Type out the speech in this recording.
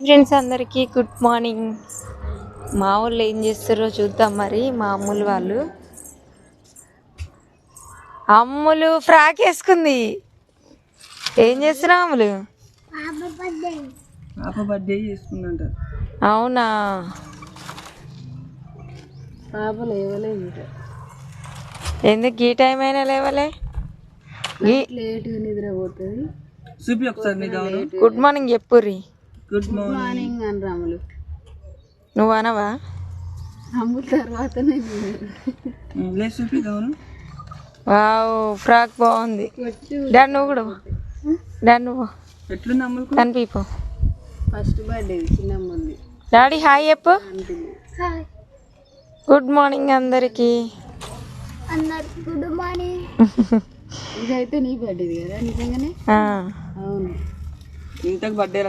Friends అందరికీ good morning. మా వాళ్ళు ఏం చేస్తారో చూద్దాం. మరి మా అమ్ములు వాళ్ళు, అమ్ములు ఫ్రాక్ వేసుకుంది. ఏం చేస్తున్నావు అమ్ములు? అవునా? ఎందుకు ఈ టైం అయినా లేవలే? గుడ్ మార్నింగ్ చెప్పుర్రి. గుడ్ మార్నింగ్ అని రాములు. నువ్వు అనవా? అమ్ముల తర్వాత వావ్, ఫ్రాక్ బాగుంది. డాడ్ నువ్వు కూడా, డాడ్ నువ్వు కనిపిపో. ఫస్ట్ బర్త్డే చిన్నమ్మంది. డాడీ హాయ్ చెప్పు. గుడ్ మార్నింగ్ అందరికి. Good morning. ఇదైతే నీ బర్త్డే కదా నిజంగానే? అవును. ఇంతకు బర్త్డే